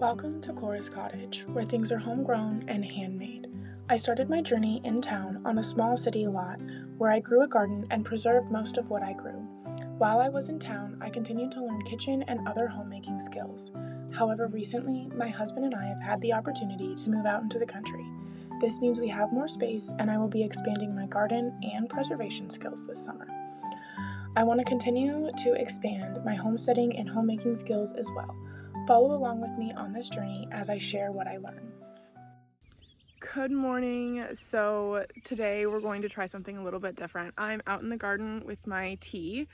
Welcome to Cora's Cottage, where things are homegrown and handmade. I started my journey in town on a small city lot where I grew a garden and preserved most of what I grew. While I was in town, I continued to learn kitchen and other homemaking skills. However, recently, my husband and I have had the opportunity to move out into the country. This means we have more space, and I will be expanding my garden and preservation skills this summer. I want to continue to expand my homesteading and homemaking skills as well. Follow along with me on this journey as I share what I learn. Good morning. So today we're going to try something a little bit different. I'm out in the garden with my tea,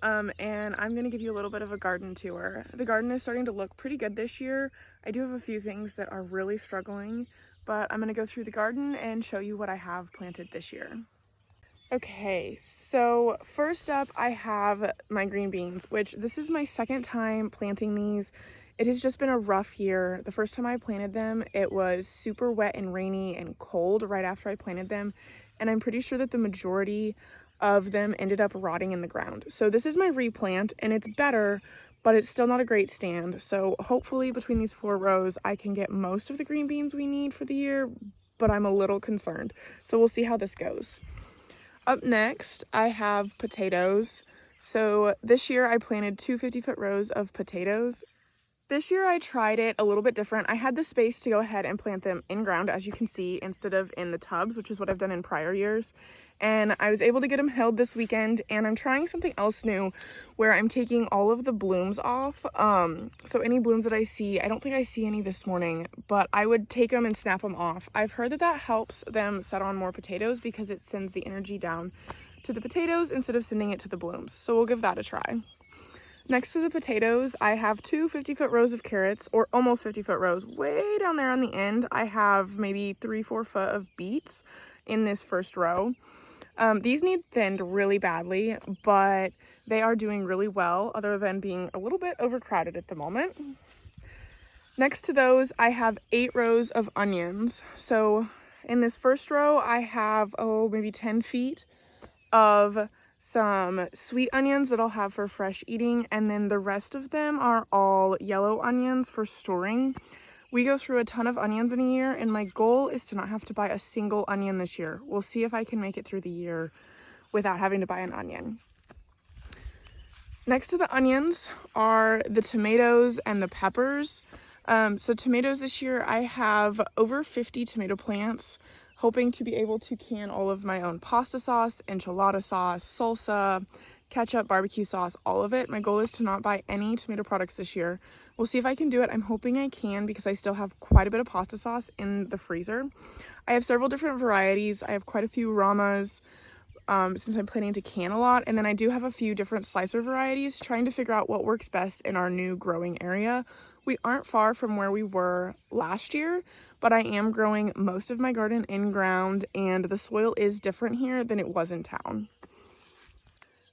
and I'm going to give you a little bit of a garden tour. The garden is starting to look pretty good this year. I do have a few things that are really struggling, but I'm going to go through the garden and show you what I have planted this year. Okay, so first up I have my green beans, which this is my second time planting these. It has just been a rough year. The first time I planted them, it was super wet and rainy and cold right after I planted them, and I'm pretty sure that the majority of them ended up rotting in the ground. So this is my replant, and it's better, but it's still not a great stand. So hopefully between these 4 rows, I can get most of the green beans we need for the year, but I'm a little concerned. So we'll see how this goes. Up next, I have potatoes. So this year I planted 2 50-foot rows of potatoes. This year I tried it a little bit different. I had the space to go ahead and plant them in ground, as you can see, instead of in the tubs, which is what I've done in prior years. And I was able to get them held this weekend, and I'm trying something else new where I'm taking all of the blooms off. So any blooms that I see, I don't think I see any this morning, but I would take them and snap them off. I've heard that that helps them set on more potatoes because it sends the energy down to the potatoes instead of sending it to the blooms. So we'll give that a try. Next to the potatoes, I have 2 50-foot rows of carrots, or almost 50-foot rows. Way down there on the end, I have maybe 3-4 foot of beets in this first row. These need thinned really badly, but they are doing really well, other than being a little bit overcrowded at the moment. Next to those, I have 8 rows of onions. So in this first row, I have, maybe 10 feet of some sweet onions that I'll have for fresh eating, and then the rest of them are all yellow onions for storing. We go through a ton of onions in a year, and my goal is to not have to buy a single onion this year. We'll see if I can make it through the year without having to buy an onion. Next to the onions are the tomatoes and the peppers. So tomatoes this year, I have over 50 tomato plants, hoping to be able to can all of my own pasta sauce, enchilada sauce, salsa, ketchup, barbecue sauce, all of it. My goal is to not buy any tomato products this year. We'll see if I can do it. I'm hoping I can because I still have quite a bit of pasta sauce in the freezer. I have several different varieties. I have quite a few Ramas since I'm planning to can a lot. And then I do have a few different slicer varieties, trying to figure out what works best in our new growing area. We aren't far from where we were last year, but I am growing most of my garden in ground, and the soil is different here than it was in town.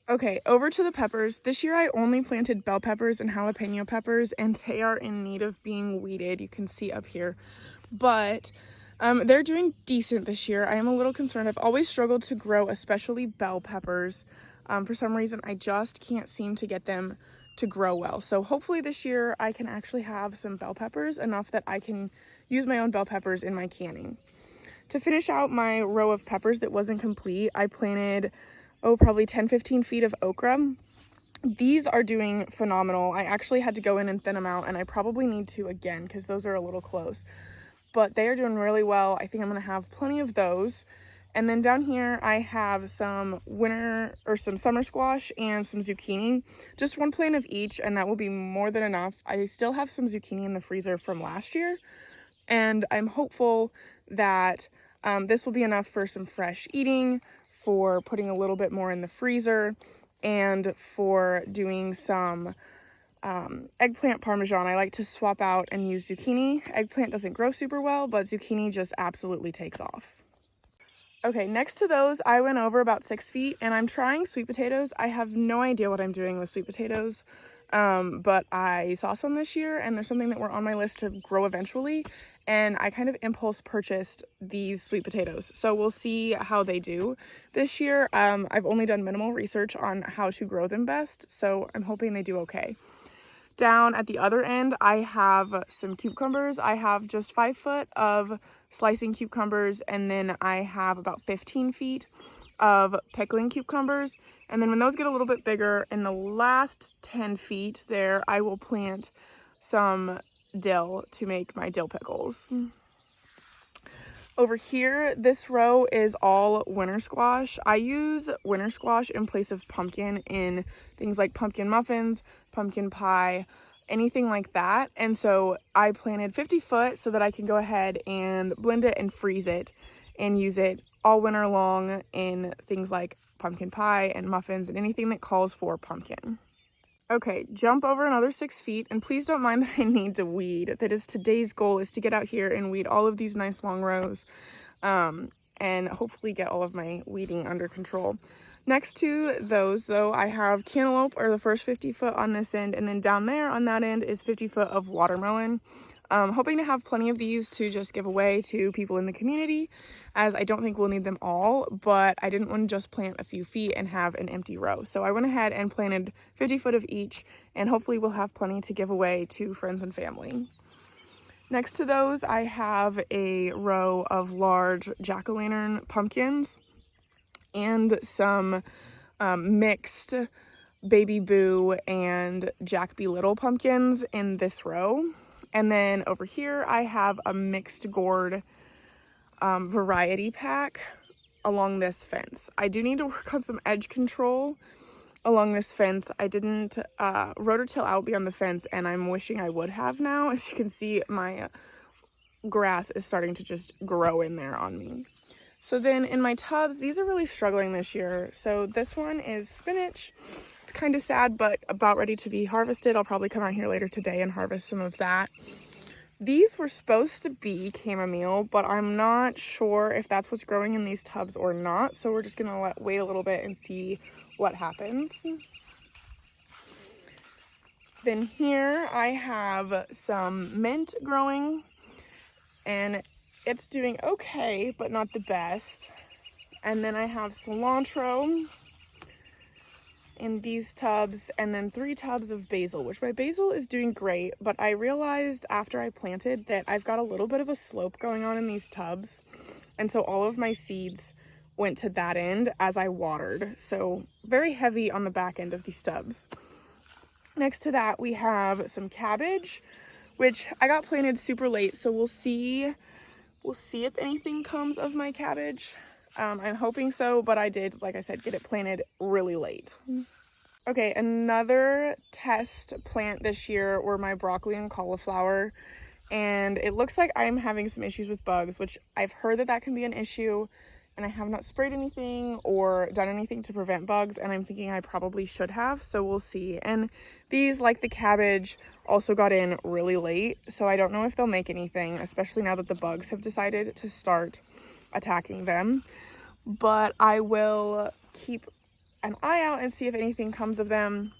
Okay, over to the peppers. This year I only planted bell peppers and jalapeno peppers, and they are in need of being weeded. You can see up here, but they're doing decent this year. I am a little concerned. I've always struggled to grow, especially bell peppers. For some reason, I just can't seem to get them to grow well. So hopefully this year I can actually have some bell peppers, enough that I can use my own bell peppers in my canning. To finish out my row of peppers that wasn't complete, I planted, probably 10-15 feet of okra. These are doing phenomenal. I actually had to go in and thin them out, and I probably need to again because those are a little close. But they are doing really well. I think I'm going to have plenty of those. And then down here I have some summer squash and some zucchini, just 1 plant of each, and that will be more than enough. I still have some zucchini in the freezer from last year, and I'm hopeful that this will be enough for some fresh eating, for putting a little bit more in the freezer, and for doing some eggplant parmesan. I like to swap out and use zucchini. Eggplant doesn't grow super well, but zucchini just absolutely takes off. Okay, next to those, I went over about 6 feet, and I'm trying sweet potatoes. I have no idea what I'm doing with sweet potatoes, but I saw some this year, and there's something that were on my list to grow eventually, and I kind of impulse purchased these sweet potatoes. So we'll see how they do this year. I've only done minimal research on how to grow them best, so I'm hoping they do okay. Down at the other end, I have some cucumbers. I have just 5 foot of slicing cucumbers, and then I have about 15 feet of pickling cucumbers. And then when those get a little bit bigger, in the last 10 feet there, I will plant some dill to make my dill pickles. Over here, this row is all winter squash. I use winter squash in place of pumpkin in things like pumpkin muffins, pumpkin pie, anything like that. And so I planted 50 foot so that I can go ahead and blend it and freeze it and use it all winter long in things like pumpkin pie and muffins and anything that calls for pumpkin. Okay, jump over another 6 feet, and please don't mind that I need to weed. That is today's goal, is to get out here and weed all of these nice long rows, and hopefully get all of my weeding under control. Next to those, though, I have cantaloupe, or the first 50 foot on this end, and then down there on that end is 50 foot of watermelon. Hoping to have plenty of these to just give away to people in the community, as I don't think we'll need them all, but I didn't want to just plant a few feet and have an empty row. So I went ahead and planted 50 foot of each, and hopefully we'll have plenty to give away to friends and family. Next to those, I have a row of large jack-o'-lantern pumpkins and some mixed Baby Boo and Jack Be Little pumpkins in this row. And then over here, I have a mixed gourd variety pack along this fence. I do need to work on some edge control along this fence. I didn't rototill out beyond the fence, and I'm wishing I would have now. As you can see, my grass is starting to just grow in there on me. So then in my tubs, these are really struggling this year. So this one is spinach. It's kind of sad, but about ready to be harvested. I'll probably come out here later today and harvest some of that. These were supposed to be chamomile, but I'm not sure if that's what's growing in these tubs or not. So we're just gonna wait a little bit and see what happens. Then here I have some mint growing, and it's doing okay, but not the best. And then I have cilantro in these tubs, and then 3 tubs of basil, which my basil is doing great, but I realized after I planted that I've got a little bit of a slope going on in these tubs, and so all of my seeds went to that end as I watered, so very heavy on the back end of these tubs. Next to that, we have some cabbage, which I got planted super late, so we'll see if anything comes of my cabbage. I'm hoping so, but I did, like I said, get it planted really late. Okay, another test plant this year were my broccoli and cauliflower, and it looks like I'm having some issues with bugs, which I've heard that can be an issue, and I have not sprayed anything or done anything to prevent bugs, and I'm thinking I probably should have, so we'll see. And these, like the cabbage, also got in really late, so I don't know if they'll make anything, especially now that the bugs have decided to start attacking them. But I will keep an eye out and see if anything comes of them.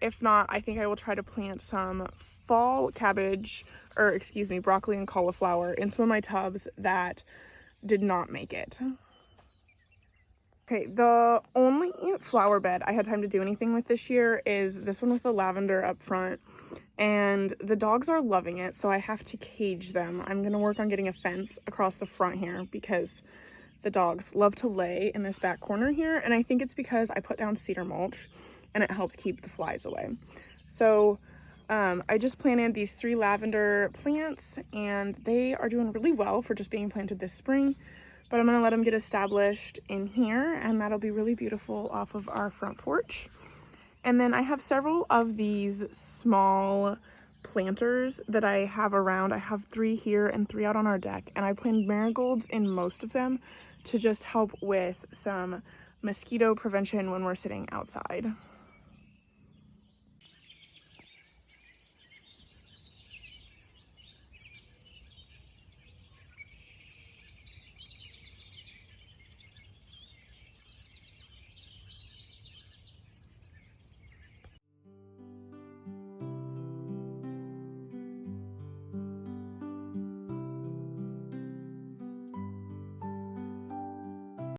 If not, I think I will try to plant some fall cabbage, or excuse me, broccoli and cauliflower in some of my tubs that did not make it. Okay, the only flower bed I had time to do anything with this year is this one with the lavender up front, and the dogs are loving it, so I have to cage them. I'm gonna work on getting a fence across the front here because the dogs love to lay in this back corner here, and I think it's because I put down cedar mulch and it helps keep the flies away. So I just planted these 3 lavender plants, and they are doing really well for just being planted this spring. But I'm gonna let them get established in here, and that'll be really beautiful off of our front porch. And then I have several of these small planters that I have around. I have 3 here and 3 out on our deck, and I planted marigolds in most of them to just help with some mosquito prevention when we're sitting outside.